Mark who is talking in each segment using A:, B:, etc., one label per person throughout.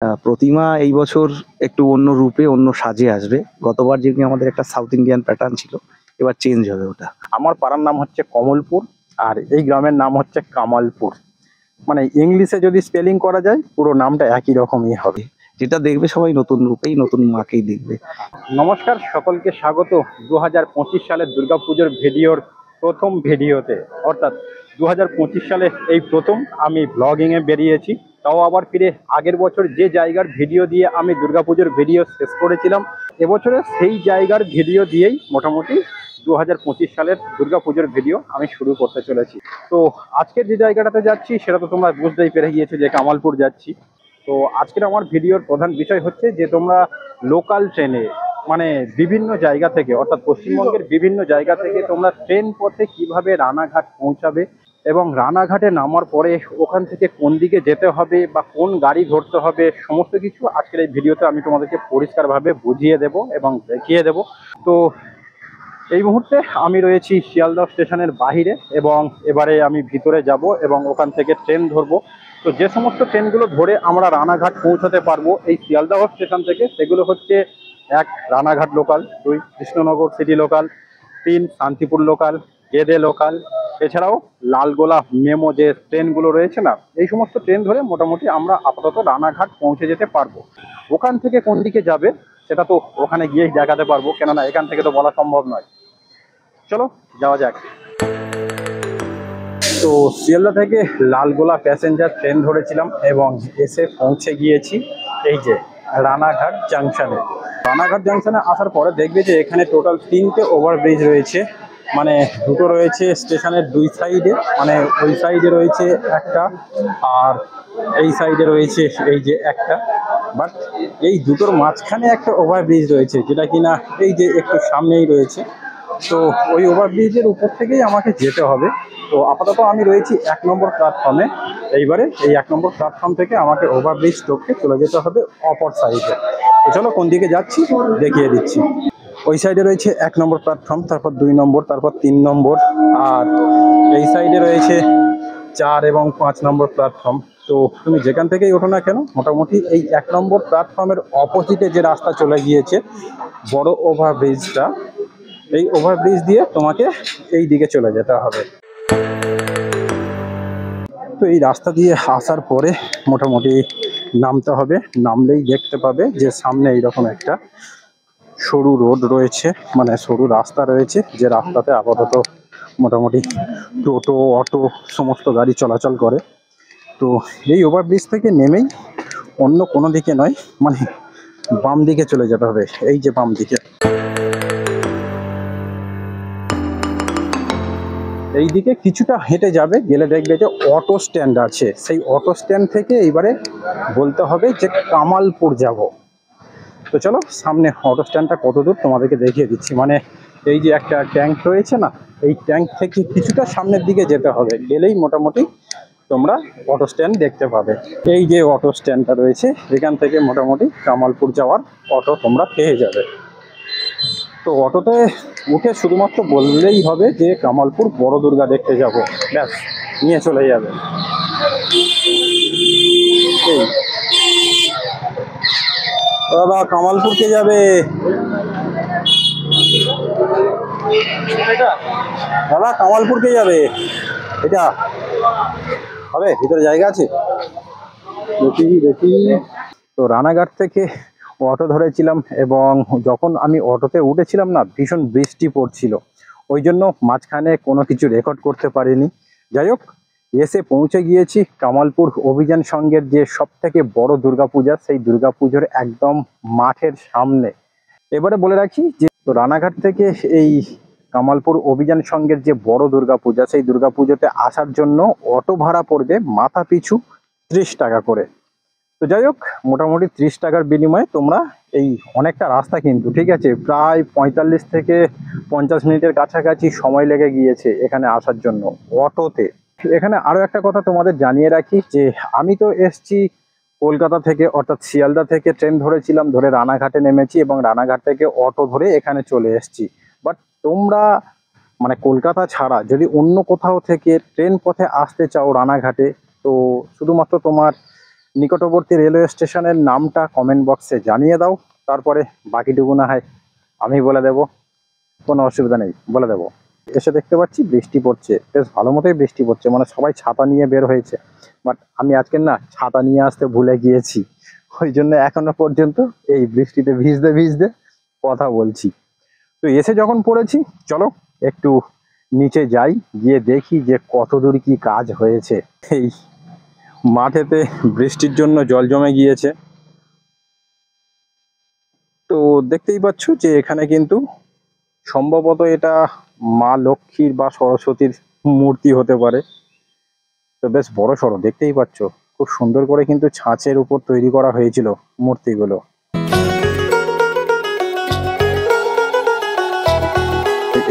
A: প্রতিমা এই বছর একটু অন্য রূপে অন্য সাজে আসবে। গতবার যেমনি আমাদের একটা সাউথ ইন্ডিয়ান প্যাটার্ন ছিল, এবার চেঞ্জ হবে ওটা।
B: আমার পাড়ার নাম হচ্ছে কমলপুর, আর এই গ্রামের নাম হচ্ছে কামালপুর। মানে ইংলিশে যদি স্পেলিং করা যায় পুরো নামটা একই রকমই হবে।
A: যেটা দেখবে সবাই নতুন রূপেই, নতুন মাকেই দেখবে।
B: নমস্কার, সকলকে স্বাগত 2025 সালের দুর্গাপুজোর ভিডিওর প্রথম ভিডিওতে। অর্থাৎ 2025 সালে এই প্রথম আমি ব্লগিংয়ে বেরিয়েছি, তাও আবার ফিরে আগের বছর যে জায়গার ভিডিও দিয়ে আমি দুর্গাপুজোর ভিডিও শেষ করেছিলাম, এবছরে সেই জায়গার ভিডিও দিয়েই মোটামুটি 2025 সালের দুর্গাপুজোর ভিডিও আমি শুরু করতে চলেছি। তো আজকের যে জায়গাটাতে যাচ্ছি সেটা তো তোমরা বুঝতেই পেরে গিয়েছো যে কামালপুর যাচ্ছি। তো আজকের আমার ভিডিওর প্রধান বিষয় হচ্ছে যে তোমরা লোকাল ট্রেনে, মানে বিভিন্ন জায়গা থেকে, অর্থাৎ পশ্চিমবঙ্গের বিভিন্ন জায়গা থেকে তোমরা ট্রেন পথে কিভাবে রানাঘাট পৌঁছাবে এবং রানাঘাটে নামার পরে ওখান থেকে কোন দিকে যেতে হবে বা কোন গাড়ি ধরতে হবে, সমস্ত কিছু আজকের এই ভিডিওতে আমি তোমাদেরকে পরিষ্কারভাবে বুঝিয়ে দেব এবং দেখিয়ে দেব। তো এই মুহূর্তে আমি রয়েছি শিয়ালদহ স্টেশনের বাইরে এবং এবারে আমি ভিতরে যাব এবং ওখান থেকে ট্রেন ধরবো। তো যে সমস্ত ট্রেনগুলো ধরে আমরা রানাঘাট পৌঁছাতে পারবো এই শিয়ালদহ স্টেশন থেকে, সেগুলো হচ্ছে 1 Ranaghat local, 2 Krishnanagar city local, 3 Shantipur local, Gede local, এছাড়াও লালগোলা মেমো যে ট্রেনগুলো রয়েছে না, এই সমস্ত ট্রেন ধরে মোটামুটি আমরা আপাতত রানাঘাট পৌঁছে যেতে পারবো। ওখান থেকে কোন দিকে যাবে সেটা তো ওখানে গিয়েই দেখাতে পারবো, কেননা এখান থেকে তো বলা সম্ভব নয়। চলো যাওয়া যাক। তো শিয়ালদা থেকে লালগোলা প্যাসেঞ্জার ট্রেন ধরেছিলাম এবং এসে পৌঁছে গিয়েছি এই যে রানাঘাট জাংশনে। রানাঘাট জাংশনে আসার পরে দেখবে যে এখানে টোটাল 3টে ওভারব্রিজ রয়েছে। মানে দুটো রয়েছে স্টেশনের 2 সাইডে, মানে ওই সাইডে রয়েছে একটা আর এই সাইডে রয়েছে এই যে একটা। বাট এই দুটোর মাঝখানে একটা ওভারব্রিজ রয়েছে, যেটা কিনা এই যে একটু সামনেই রয়েছে। তো ওই ওভারব্রিজের উপর থেকেই আমাকে যেতে হবে। তো আপাতত আমি রয়েছি 1 নম্বর প্ল্যাটফর্মে। এইবারে এই 1 নম্বর প্ল্যাটফর্ম থেকে আমাকে ওভারব্রিজ টপকে চলে যেতে হবে অপর সাইডে। তো চলো কোন দিকে যাচ্ছি দেখিয়ে দিচ্ছি। ওই সাইডে রয়েছে 1 নম্বর প্ল্যাটফর্ম, তারপর 2 নম্বর, তারপর 3 নম্বর, আর এই সাইডে রয়েছে 4 এবং 5 নম্বর প্ল্যাটফর্ম। তো তুমি যেখান থেকেই ওঠো না কেন, মোটামুটি এই 1 নম্বর প্ল্যাটফর্মের অপোজিটে যে রাস্তা চলে গিয়েছে বড় ওভারব্রিজটা, এই ওভারব্রিজ দিয়ে তোমাকে এই দিকে চলে যেতে হবে। তো এই রাস্তা দিয়ে আসার পরে মোটামুটি নামতে হবে। নামলেই দেখতে পাবে যে সামনে এইরকম একটা সরু রোড রয়েছে, মানে সরু রাস্তা রয়েছে, যে রাস্তাতে আপাতত মোটামুটি টোটো, অটো সমস্ত গাড়ি চলাচল করে। তো এই ওভারব্রিজ থেকে নেমেই অন্য কোনো দিকে নয়, মানে বাম দিকে চলে যেতে হবে, এই যে বাম দিকে। এই দিকে কিছুটা হেঁটে যাবে, গেলে দেখবে যে অটো স্ট্যান্ড আছে। সেই অটো স্ট্যান্ড থেকে এইবারে বলতে হবে যে কামালপুর যাব। তো চলো সামনে অটো স্ট্যান্ডটা কত দূর তোমাদেরকে দেখিয়ে দিচ্ছি। মানে এই যে একটা ট্যাঙ্ক রয়েছে না, এই ট্যাঙ্ক থেকে কিছুটা সামনের দিকে যেতে হবে, গেলেই মোটামুটি তোমরা অটো স্ট্যান্ড দেখতে পাবে। এই যে অটো স্ট্যান্ডটা রয়েছে, এখান থেকে মোটামুটি কামালপুর যাওয়ার অটো তোমরা পেয়ে যাবে। তো অটোতে উঠে শুধুমাত্র বললেই হবে যে কামালপুর বড় দুর্গা দেখতে যাব, ব্যাস নিয়ে চলে যাবে। দাদা কামালপুর কে যাবে? দাদা কামালপুর কে যাবে? এটা হবে, ভিতরে জায়গা আছে, দেখি দেখি। তো রানাঘাট থেকে অটো ধরেছিলাম এবং যখন আমি অটোতে উঠেছিলাম না, ভীষণ বৃষ্টি পড়ছিল, ওই জন্য মাঝখানে কোনো কিছু রেকর্ড করতে পারিনি। যাই হোক, এসে পৌঁছে গিয়েছি কামালপুর অভিযান সংঘের যে সব থেকে বড় দুর্গাপূজা, সেই দুর্গাপুজোর একদম মাঠের সামনে। এবারে বলে রাখি যে তো রানাঘাট থেকে এই কামালপুর অভিযান সংঘের যে বড় দুর্গাপূজা, সেই দুর্গাপুজোতে আসার জন্য অটো ভাড়া পড়বে মাথা পিছু 30 টাকা করে। তো যাই হোক, মোটামুটি 30 টাকার বিনিময়ে তোমরা এই অনেকটা রাস্তা, কিন্তু ঠিক আছে, প্রায় 45 থেকে 50 মিনিটের কাছাকাছি সময় লেগে গিয়েছে এখানে আসার জন্য অটোতে। এখানে আরো একটা কথা তোমাদের জানিয়ে রাখি যে আমি তো এসছি কলকাতা থেকে, অর্থাৎ শিয়ালদা থেকে ট্রেন ধরেছিলাম, ধরে রানাঘাটে নেমেছি এবং রানাঘাট থেকে অটো ধরে এখানে চলে এসছি। বাট তোমরা মানে কলকাতা ছাড়া যদি অন্য কোথাও থেকে ট্রেন পথে আসতে চাও রানাঘাটে, তো শুধুমাত্র তোমার নিকটবর্তী রেলওয়ে স্টেশনের নামটা কমেন্ট বক্সে জানিয়ে দাও, তারপরে বাকিটুকু না হয় আমি বলে দেব, কোনো অসুবিধা নেই, বলে দেব। এসে দেখতে পাচ্ছি বৃষ্টি পড়ছে, বেশ ভালো মতোই বৃষ্টি পড়ছে, মানে সবাই ছাতা নিয়ে বের হয়েছে, বাট আমি আজকে না ছাতা নিয়ে আসতে ভুলে গিয়েছি, ওই জন্য এখনো পর্যন্ত এই বৃষ্টিতে ভিজতে ভিজতে কথা বলছি। তো এসে যখন পড়েছি, চলো একটু নিচে যাই, গিয়ে দেখি যে কত দূর কি কাজ হয়েছে। এই মাঠেতে বৃষ্টির জন্য জল জমে গিয়েছে, তো দেখতেই পাচ্ছ যে এখানে কিন্তু সম্ভবত এটা মা লক্ষ্মীর বা সরস্বতীর মূর্তি হতে পারে। তো বেশ বড় সড়ো, দেখতেই পাচ্ছ খুব সুন্দর করে কিন্তু ছাঁচের উপর তৈরি করা হয়েছিল মূর্তিগুলো।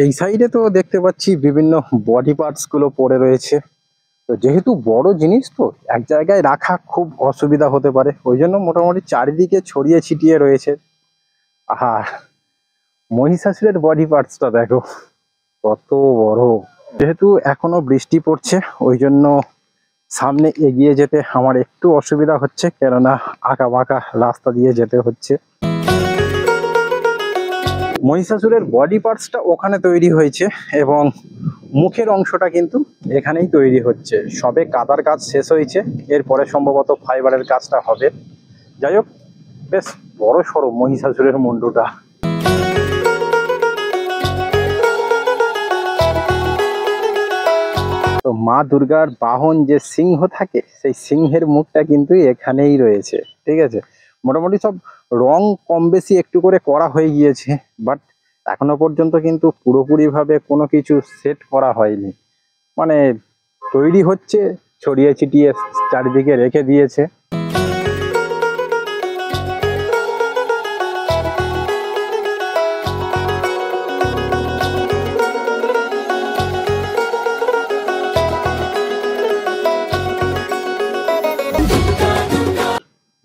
B: এই সাইডে তো দেখতে পাচ্ছি বিভিন্ন বডি পার্টস গুলো পড়ে রয়েছে, তো যেহেতু বড় জিনিস তো এক জায়গায় রাখা খুব অসুবিধা হতে পারে, ওই জন্য মোটামুটি চারিদিকে ছড়িয়ে ছিটিয়ে রয়েছে। আর মহিষাসুরের বডি পার্টসটা দেখো কত বড়। যেহেতু এখনো বৃষ্টি পড়ছে, ওই জন্য সামনে এগিয়ে যেতে আমার একটু অসুবিধা হচ্ছে, কেননা আঁকা বাঁকা রাস্তা দিয়ে যেতে হচ্ছে। মহিষাসুরের বডি পার্টসটা ওখানে তৈরি হয়েছে এবং মুখের অংশটা কিন্তু এখানেই তৈরি হচ্ছে, সবে কাদার কাজ শেষ হয়েছে, এরপরে সম্ভবত ফাইবারের কাজটা হবে। যাই হোক, বেশ বড় সড়ো মহিষাসুরের মুন্ডুটা। তো মা দুর্গার বাহন যে সিংহ থাকে, সেই সিংহের মুখটা কিন্তু এখানেই রয়েছে, ঠিক আছে। মোটামুটি সব রং কম বেশি একটু করে করা হয়ে গিয়েছে, বাট এখনো পর্যন্ত কিন্তু পুরোপুরিভাবে কোনো কিছু সেট করা হয়নি, মানে তৈরি হচ্ছে, ছড়িয়ে ছিটিয়ে চারিদিকে রেখে দিয়েছে।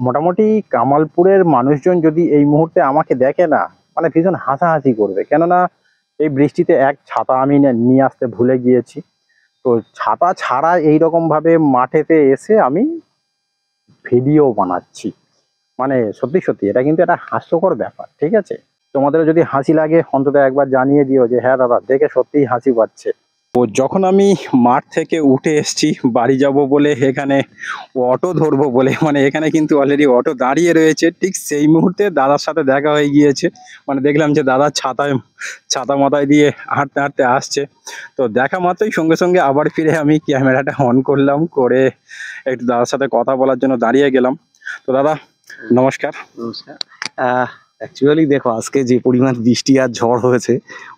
B: মোটামুটি কামালপুরের মানুষজন যদি এই মুহূর্তে আমাকে দেখে না, মানে ভীষণ হাসাহাসি করবে, কেননা এই বৃষ্টিতে এক ছাতা আমি নিয়ে আসতে ভুলে গিয়েছি। তো ছাতা ছাড়া এইরকম ভাবে মাঠেতে এসে আমি ভিডিও বানাচ্ছি, মানে সত্যি সত্যি এটা কিন্তু একটা হাস্যকর ব্যাপার, ঠিক আছে। তোমাদেরও যদি হাসি লাগে অন্তত একবার জানিয়ে দিও যে হ্যাঁ দাদা, দেখে সত্যিই হাসি পাচ্ছে। তো যখন আমি মাঠ থেকে উঠে এসেছি বাড়ি যাব বলে, এখানে অটো ধরবো বলে, মানে এখানে কিন্তু অলরেডি অটো দাঁড়িয়ে রয়েছে, ঠিক সেই মুহূর্তে দাদার সাথে দেখা হয়ে গিয়েছে। মানে দেখলাম যে দাদা ছাতা মাথায় দিয়ে হাঁটতে হাঁটতে আসছে, তো দেখা মাত্রই সঙ্গে সঙ্গে আবার ফিরে আমি ক্যামেরাটা অন করলাম, করে একটু দাদার সাথে কথা বলার জন্য দাঁড়িয়ে গেলাম। তো দাদা নমস্কার।
A: নমস্কার। অ্যাকচুয়ালি দেখো, আজকে যে পরিমাণ বৃষ্টি আর ঝড় হয়েছে,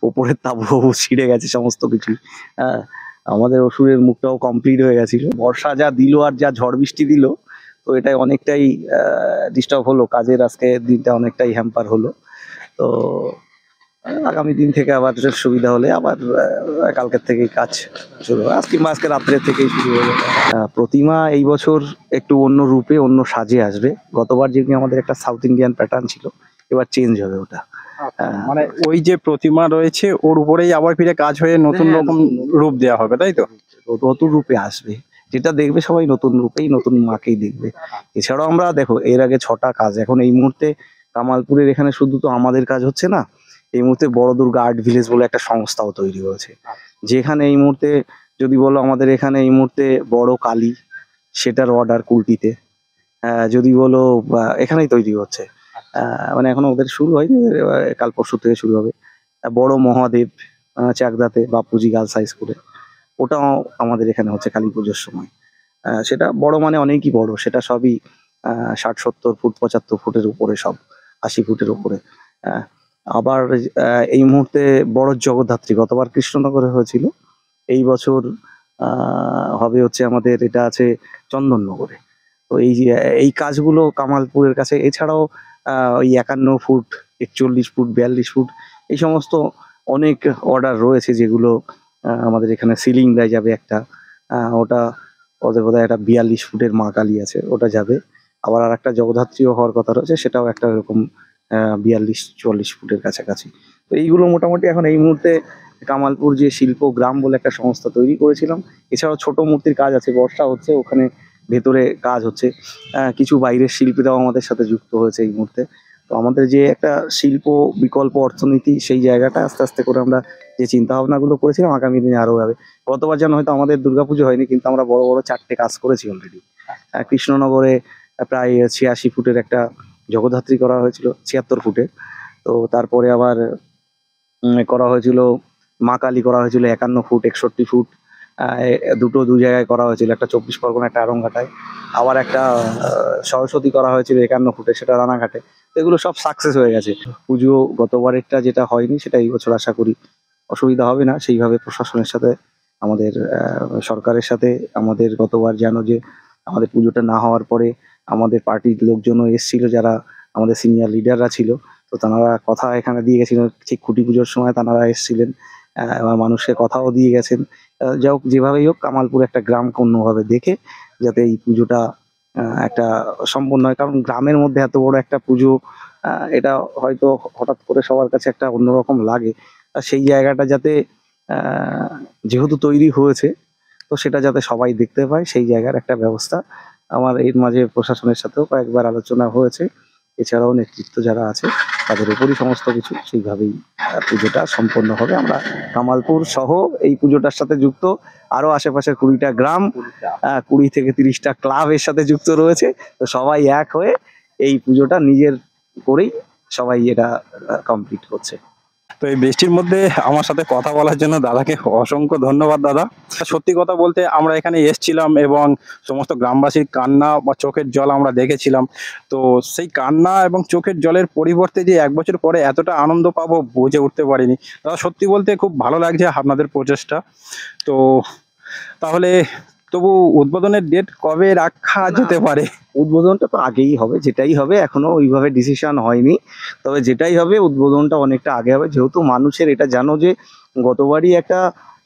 A: ওপরের তাবু ছিঁড়ে গেছে সমস্ত কিছু। আমাদের ওষুধের মুখটাও কমপ্লিট হয়ে গেছিল, বর্ষা যা দিল আর যা ঝড় বৃষ্টি দিল, তো এটা অনেকটাই ডিস্টার্ব হলো, কাজের আজকে দিনটা অনেকটাই হ্যাম্পার হলো। তো আগামী দিন থেকে আবার সুবিধা হলে আবার কালকের থেকেই কাজ শুরু হবে, আজকে রাত্রের থেকেই শুরু হয়ে যাবে। প্রতিমা এই বছর একটু অন্য রূপে অন্য সাজে আসবে। গতবার যেমনি আমাদের একটা সাউথ ইন্ডিয়ান প্যাটার্ন ছিল, এবার চেঞ্জ হবে ওটা।
B: মানে ওই যে প্রতিমা রয়েছে ওর উপরেই আবার ফিরে কাজ হয়ে নতুন
A: হ্যাঁ,
B: রকম রূপ দেওয়া হবে, তাই তো?
A: নতুন রূপে আসবে, যেটা দেখবে সবাই নতুন রূপেই, নতুন মাকেই দেখবে। এছাড়াও আমরা দেখো এর আগে 6টা কাজ, এখন এই মুহূর্তে কামালপুরের এখানে শুধু তো আমাদের কাজ হচ্ছে না, এই মুহূর্তে বড় দুর্গা আর্ট ভিলেজ বলে একটা সংস্থাও তৈরি হয়েছে, যেখানে এই মুহূর্তে যদি বলো আমাদের এখানে এই মুহূর্তে বড় কালী, সেটার অর্ডার কুলটিতে। যদি বলো এখানেই তৈরি হচ্ছে, মানে এখনো ওদের শুরু হয়নি, ওদের কাল পরশু থেকে শুরু হবে। বড় মহাদেব চাকদাতে বাপুজি গার্লস হাই স্কুলে, ওটাও আমাদের এখানে হচ্ছে কালী পুজোর সময়। সেটা বড় মানে অনেকই বড়, সেটা সবই 60-70 ফুট 75 ফুটের উপরে, সব 80 ফুটের উপরে। আবার এই মুহূর্তে বড় জগদ্ধাত্রী গতবার কৃষ্ণনগরে হয়েছিল, এই বছর হবে হচ্ছে আমাদের, এটা আছে চন্দননগরে। তো এই কাজগুলো কামালপুরের কাছে, এছাড়াও ওই 51 ফুট 41 ফুট 42 ফুট এই সমস্ত অনেক অর্ডার রয়েছে, যেগুলো আমাদের এখানে সিলিং দেয় যাবে একটা, ওটা ওদের বোধহয় একটা 42 ফুটের মা কালী আছে, ওটা যাবে। আবার আর একটা জগদ্ধাত্রীও হওয়ার কথা রয়েছে, সেটাও একটা এরকম 42-44 ফুটের কাছাকাছি। তো এইগুলো মোটামুটি এখন এই মুহূর্তে কামালপুর যে শিল্প গ্রাম বলে একটা সংস্থা তৈরি করেছিলাম, এছাড়াও ছোট মূর্তির কাজ আছে, বর্ষা হচ্ছে ওখানে ভেতরে কাজ হচ্ছে। কিছু বাইরের শিল্পীরাও আমাদের সাথে যুক্ত হয়েছে এই মুহূর্তে। তো আমাদের যে একটা শিল্প বিকল্প অর্থনীতি, সেই জায়গাটা আস্তে আস্তে করে আমরা যে চিন্তা ভাবনাগুলো করেছিলাম আগামী দিনে আরো হবে। গতবার যেন হয়তো আমাদের দুর্গাপুজো হয়নি, কিন্তু আমরা বড় বড় 4টে কাজ করেছি অলরেডি। কৃষ্ণনগরে প্রায় 86 ফুটের একটা জগদ্ধাত্রী করা হয়েছিল, 76 ফুটের। তো তারপরে আবার করা হয়েছিল মা কালী, করা হয়েছিল 51 ফুট 61 ফুট। দু জায়গায় করা হয়েছিল, একটা 24 পরগনা, একটা আরংঘাটায়। আবার একটা সরস্বতী করা হয়েছিল 51 ফুটে, সেটা রানাঘাটে। তো এগুলো সব সাকসেস হয়ে গেছে। পুজো গতবারেরটা যেটা হয়নি সেটা এই বছর আশা করি অসুবিধা হবে না। সেইভাবে প্রশাসনের সাথে, আমাদের সরকারের সাথে, আমাদের গতবার জানো যে আমাদের পুজোটা না হওয়ার পরে আমাদের পার্টির লোকজনও এসেছিল, যারা আমাদের সিনিয়র লিডাররা ছিল। তো তারা কথা এখানে দিয়ে গেছিলেন, ঠিক খুঁটি পুজোর সময় তারা এসেছিলেন, এবং মানুষকে কথাও দিয়ে গেছেন। যাই হোক, যেভাবেই হোক কামালপুর একটা গ্রামকে অন্যভাবে দেখে যাতে এই পুজোটা একটা সম্পন্ন হয়। কারণ গ্রামের মধ্যে এত বড় একটা পুজো, এটা হয়তো হঠাৎ করে সবার কাছে একটা অন্যরকম লাগে। সেই জায়গাটা যাতে যেহেতু তৈরি হয়েছে, তো সেটা যাতে সবাই দেখতে পায়, সেই জায়গার একটা ব্যবস্থা আমার এর মাঝে প্রশাসনের সাথেও কয়েকবার আলোচনা হয়েছে। এছাড়াও নেতৃত্ব যারা আছে তাদের উপরই সমস্ত কিছু, সেইভাবেই পুজোটা সম্পন্ন হবে। আমরা কামালপুর সহ এই পুজোটার সাথে যুক্ত আরো আশেপাশের 20টা গ্রাম, 20 থেকে 30টা ক্লাব এর সাথে যুক্ত রয়েছে। তো সবাই এক হয়ে এই পুজোটা নিজের করেই সবাই এটা কমপ্লিট করছে।
B: তো এই বৃষ্টির মধ্যে আমার সাথে কথা বলার জন্য দাদাকে অসংখ্য ধন্যবাদ। দাদা, সত্যি কথা বলতে আমরা এখানে এসেছিলাম এবং সমস্ত গ্রামবাসীর কান্না বা চোখের জল আমরা দেখেছিলাম। তো সেই কান্না এবং চোখের জলের পরিবর্তে যে 1 বছর পরে এতটা আনন্দ পাবো বুঝে উঠতে পারিনি। দাদা, সত্যি বলতে খুব ভালো লাগছে আপনাদের প্রচেষ্টা। তো তাহলে তবু উদ্বোধনের ডেট কবে রাখা যেতে পারে?
A: উদ্বোধনটা তো আগেই হবে, যেটাই হবে, এখনো ওইভাবে ডিসিশন হয়নি। তবে যেটাই হবে উদ্বোধনটা অনেকটা আগে হবে, যেহেতু মানুষের এটা জানো যে গতবারই একটা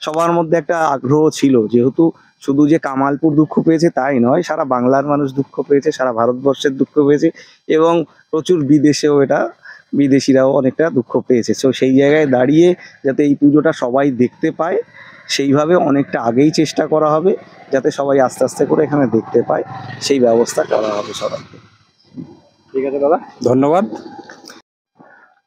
A: সবার মধ্যে একটা আগ্রহ ছিল, যেহেতু শুধু যে কামালপুর দুঃখ পেয়েছে তাই নয়, সারা বাংলার মানুষ দুঃখ পেয়েছে, সারা ভারতবর্ষের দুঃখ পেয়েছে, এবং প্রচুর বিদেশেও এটা বিদেশিরাও অনেকটা দুঃখ পেয়েছে। তো সেই জায়গায় দাঁড়িয়ে যাতে এই পুজোটা সবাই দেখতে পায়, সেইভাবে অনেকটা আগেই চেষ্টা করা হবে, যাতে সবাই আস্তে আস্তে করে এখানে দেখতে পায়, সেই ব্যবস্থা করা হবে সবাইকে।
B: ঠিক আছে দাদা, ধন্যবাদ।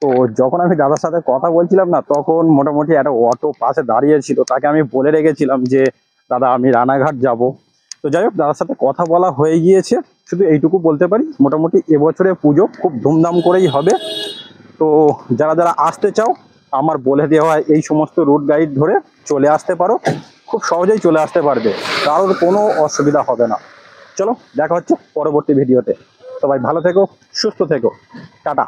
B: তো যখন আমি দাদার সাথে কথা বলছিলাম না, তখন মোটামুটি একটা অটো পাশে দাঁড়িয়ে ছিল, তাকে আমি বলে রেখেছিলাম যে দাদা আমি রানাঘাট যাব। তো যাই হোক, দাদার সাথে কথা বলা হয়ে গিয়েছে। শুধু এইটুকু বলতে পারি, মোটামুটি এবছরে পুজো খুব ধুমধাম করেই হবে। তো যারা যারা আসতে চাও, আমার বলে দেওয়া এই সমস্ত রুট গাইড ধরে চলে আসতে পারো, খুব সহজেই চলে আসতে পারবে, কারোর কোনো অসুবিধা হবে না। চলো, দেখা হচ্ছে পরবর্তী ভিডিওতে। সবাই ভালো থেকো, সুস্থ থেকো, টাটা।